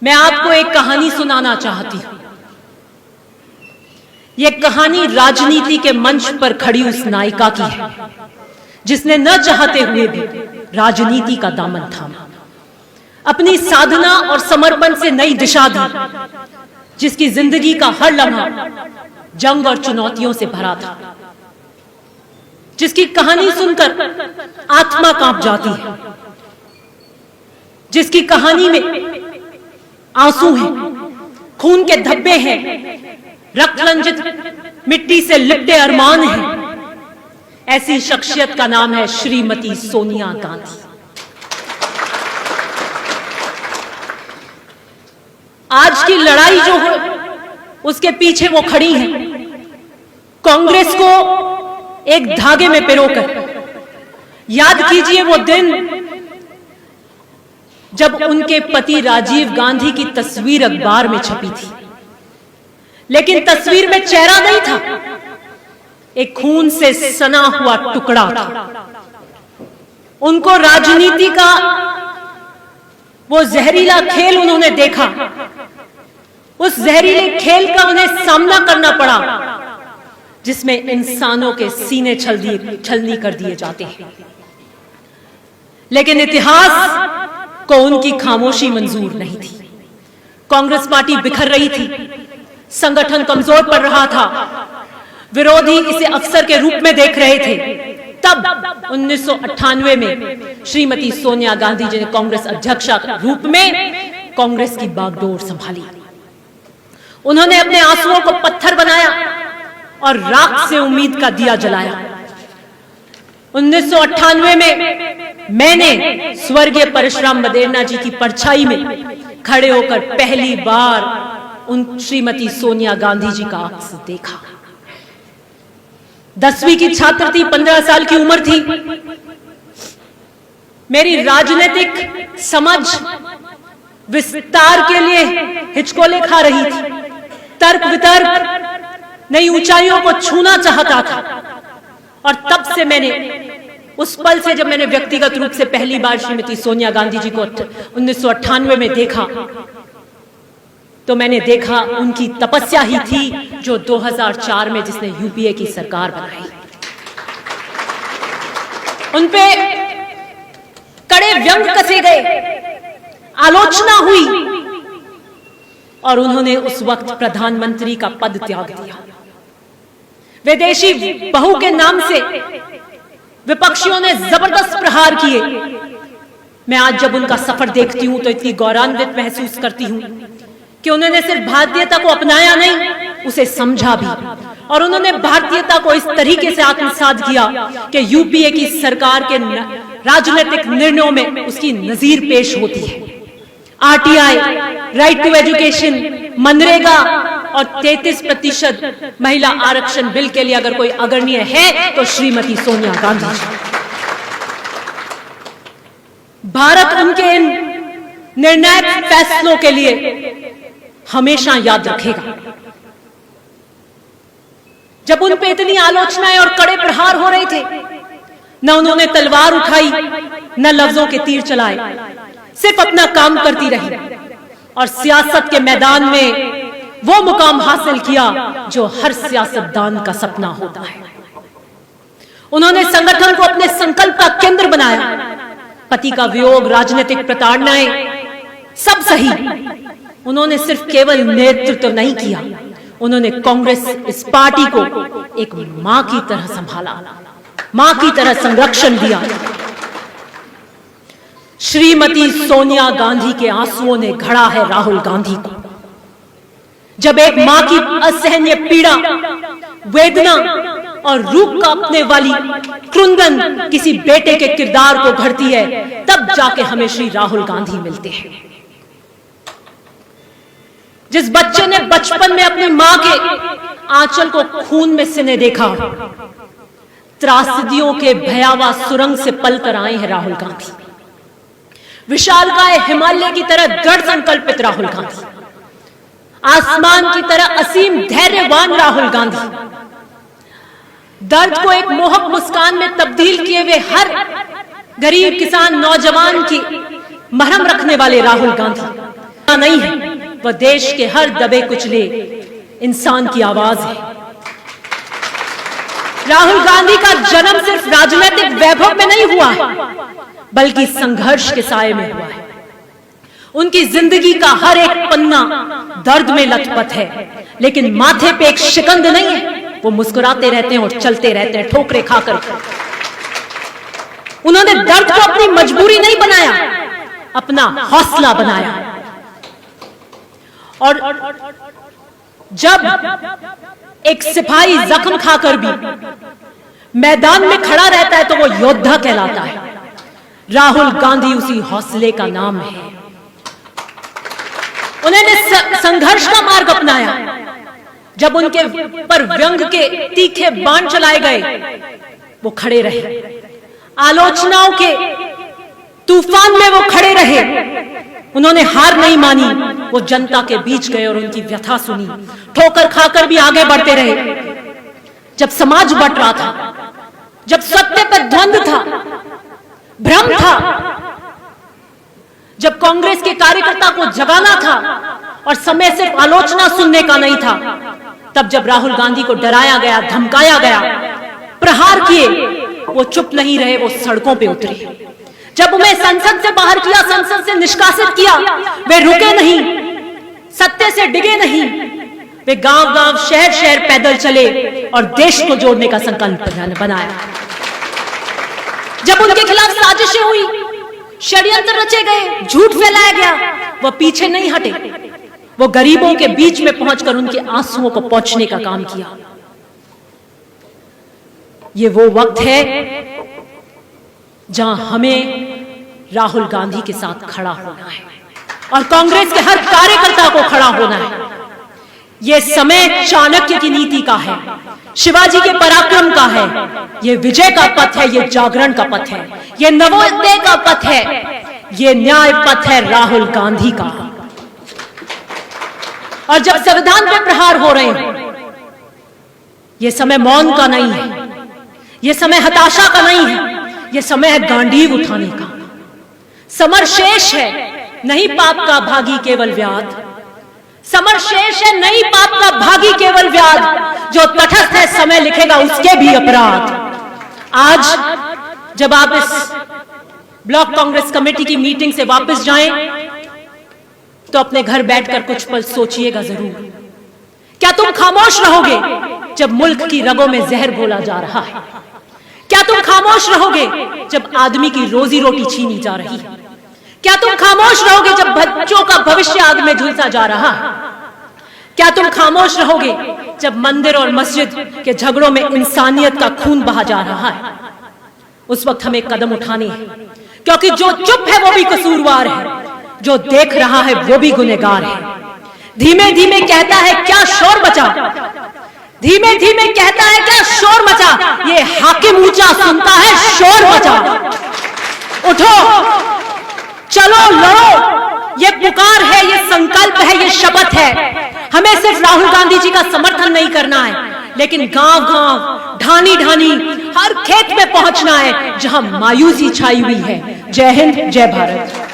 मैं आपको एक कहानी सुनाना चाहती हूं। यह कहानी राजनीति के मंच पर खड़ी उस नायिका की है जिसने न चाहते हुए भी राजनीति का दामन थामा, अपनी साधना और समर्पण से नई दिशा दी, जिसकी जिंदगी का हर लम्हा जंग और चुनौतियों से भरा था, जिसकी कहानी सुनकर आत्मा कांप जाती है, जिसकी कहानी में आंसू हैं, खून के धब्बे हैं, रक्त रंजित मिट्टी से लिपटे अरमान हैं। ऐसी शख्सियत का नाम है श्रीमती सोनिया गांधी। आज की लड़ाई जो है उसके पीछे वो खड़ी हैं, कांग्रेस को एक धागे में पिरोकर। याद कीजिए वो दिन जब उनके पति राजीव गांधी की तस्वीर अखबार में छपी थी, लेकिन तस्वीर में चेहरा नहीं था, एक खून से सना हुआ टुकड़ा था। उनको राजनीति का वो जहरीला खेल उन्होंने देखा, उस जहरीले खेल का उन्हें सामना करना पड़ा जिसमें इंसानों के सीने छलनी कर दिए जाते हैं। लेकिन इतिहास को उनकी खामोशी मंजूर नहीं थी। कांग्रेस पार्टी बिखर रही थी, संगठन कमजोर पड़ रहा था, विरोधी इसे अवसर के रूप में देख रहे थे। तब 1998 में श्रीमती सोनिया गांधी जी ने कांग्रेस अध्यक्ष के रूप में कांग्रेस की बागडोर संभाली। उन्होंने अपने आंसुओं को पत्थर बनाया और राख से उम्मीद का दिया जलाया। 1998 में मैंने स्वर्गीय परशुराम मदेरणा जी की परछाई में खड़े होकर पहली बार उन श्रीमती सोनिया गांधी जी का अक्स देखा। 10वीं की छात्र थी, 15 साल की उम्र थी। मेरी राजनीतिक समझ विस्तार के लिए हिचकोले खा रही थी, तर्क वितर्क नई ऊंचाइयों को छूना चाहता था। और तब से मैंने उस पल से जब मैंने व्यक्तिगत रूप से पहली बार श्रीमती सोनिया गांधी जी को 1998 में देखा, तो मैंने देखा उनकी तपस्या ही थी जो 2004 में जिसने यूपीए की सरकार बनाई। उनपे कड़े व्यंग कसे गए, आलोचना हुई और उन्होंने उस वक्त प्रधानमंत्री का पद त्याग दिया। विदेशी बहू के नाम से विपक्षियों ने जबरदस्त प्रहार किए। मैं आज जब उनका सफर देखती हूं तो इतनी गौरवान्वित महसूस करती हूं कि उन्होंने सिर्फ भारतीयता को अपनाया नहीं, उसे समझा भी। और उन्होंने भारतीयता को इस तरीके से आत्मसात किया कि यूपीए की सरकार के राजनीतिक निर्णयों में उसकी नजीर पेश होती है। RTI, right to education, MNREGA और 33% महिला आरक्षण बिल के लिए अगर कोई अग्रणीय है तो श्रीमती सोनिया गांधी जी। भारत उनके इन निर्णायक फैसलों के लिए हमेशा याद रखेगा। जब उन पे इतनी आलोचनाएं और कड़े प्रहार हो रहे थे, न उन्होंने तलवार उठाई, न लफ्जों के तीर चलाए, सिर्फ अपना काम करती रही और सियासत के मैदान में वो मुकाम हासिल किया जो हर सियासतदान का सपना होता है। उन्होंने संगठन को अपने संकल्प का केंद्र बनाया। पति का वियोग, राजनीतिक प्रताड़नाएं, सब सही। उन्होंने सिर्फ केवल नेतृत्व नहीं किया, उन्होंने कांग्रेस इस पार्टी को एक मां की तरह संभाला, मां की तरह संरक्षण दिया। श्रीमती सोनिया गांधी के आंसुओं ने घड़ा है राहुल गांधी को। जब एक मां की असहनीय पीड़ा, वेदना और रूप कांपने वाली क्रुंदन किसी बेटे के किरदार को घड़ती है, तब जाके हमें श्री राहुल गांधी मिलते हैं। जिस बच्चे ने बचपन में अपनी मां के आंचल को खून में सिने देखा, त्रासदियों के भयावह सुरंग से पलकर आए हैं राहुल गांधी। विशालकाय हिमालय की तरह दृढ़ संकल्पित राहुल गांधी, आसमान की तरह असीम धैर्यवान राहुल गांधी, दर्द को एक मोहक मुस्कान में तब्दील किए हुए हर गरीब किसान नौजवान की मरहम रखने वाले राहुल गांधी, नहीं है, वह देश के हर दबे कुचले इंसान की आवाज है। राहुल गांधी का जन्म सिर्फ राजनीतिक वैभव में नहीं हुआ है, बल्कि संघर्ष के साए में हुआ है। उनकी जिंदगी का हर एक पन्ना दर्द में लथपथ है, लेकिन माथे पे एक शिकंद नहीं है। वो मुस्कुराते रहते हैं और चलते रहते हैं ठोकरे खाकर। उन्होंने दर्द को अपनी मजबूरी नहीं बनाया, अपना हौसला बनाया। और जब एक सिपाही जख्म खाकर भी मैदान में खड़ा रहता है तो वो योद्धा कहलाता है। राहुल गांधी उसी हौसले का नाम है। उन्होंने संघर्ष का मार्ग अपनाया। जब उनके पर व्यंग के तीखे बाण चलाए गए, वो खड़े रहे। आलोचनाओं के तूफान में वो खड़े रहे। उन्होंने हार नहीं मानी। वो जनता के बीच गए और उनकी व्यथा सुनी। ठोकर खाकर भी आगे बढ़ते रहे। जब समाज बट रहा था, जब सत्य पर द्वंद्व था, भ्रम था, जब कांग्रेस के कार्यकर्ता को जगाना था और समय सिर्फ आलोचना सुनने का नहीं था, तब जब राहुल गांधी को डराया गया, धमकाया गया, प्रहार किए, वो चुप नहीं रहे, वो सड़कों पे उतरे। जब उन्हें संसद से बाहर किया, संसद से निष्कासित किया, वे रुके नहीं, सत्य से डिगे नहीं। वे गांव-गांव, शहर-शहर पैदल चले और देश को जोड़ने का संकल्प बनाया। जब उनके खिलाफ साजिशें हुई, षड्यंत्र रचे गए, झूठ फैलाया गया, वह पीछे नहीं हटे। वो गरीबों के बीच में पहुंचकर उनके आंसुओं को पोंछने का काम किया। ये वो वक्त है जहां हमें राहुल गांधी के साथ खड़ा होना है और कांग्रेस के हर कार्यकर्ता को खड़ा होना है। ये समय चाणक्य की नीति का है, शिवाजी के पराक्रम का है, ये विजय का पथ है, ये जागरण का पथ है, ये नवोदय का पथ है, ये न्याय पथ है राहुल गांधी का। और जब संविधान पे प्रहार हो रहे हैं, ये समय मौन का नहीं है, ये समय हताशा का नहीं है, ये समय है गांडीव उठाने का। समर शेष है, नहीं पाप का भागी केवल व्याध। समर शेष है, नहीं पाप का भागी केवल व्याध। जो तटस्थ है समय लिखेगा उसके भी अपराध। आज जब आप इस ब्लॉक कांग्रेस कमेटी की मीटिंग से वापस जाएं, तो अपने घर बैठकर कुछ पल सोचिएगा जरूर। क्या तुम खामोश रहोगे जब मुल्क की रगों में जहर घोला जा रहा है? क्या तुम खामोश रहोगे जब आदमी की रोजी रोटी छीनी जा रही है? क्या तुम खामोश रहोगे जब बच्चों का भविष्य आग में झुलसा जा रहा है? क्या तुम खामोश रहोगे जब मंदिर और मस्जिद के झगड़ों में इंसानियत का खून बहा जा रहा है? उस वक्त हमें कदम उठाने हैं, क्योंकि जो चुप है वो भी कसूरवार है, जो देख रहा है वो भी गुनहगार है। धीमे धीमे कहता है क्या शोर मचा, धीमे धीमे कहता है क्या शोर मचा, ये हाकिम ऊंचा सुनता है शोर मचा। उठो, चलो, लड़ो, ये पुकार है, ये संकल्प है, ये शपथ है। हमें सिर्फ राहुल गांधी जी का समर्थन नहीं करना है, लेकिन गांव-गांव, ढानी-ढानी, हर खेत में पहुंचना है जहां मायूसी छाई हुई है। जय हिंद, जय भारत।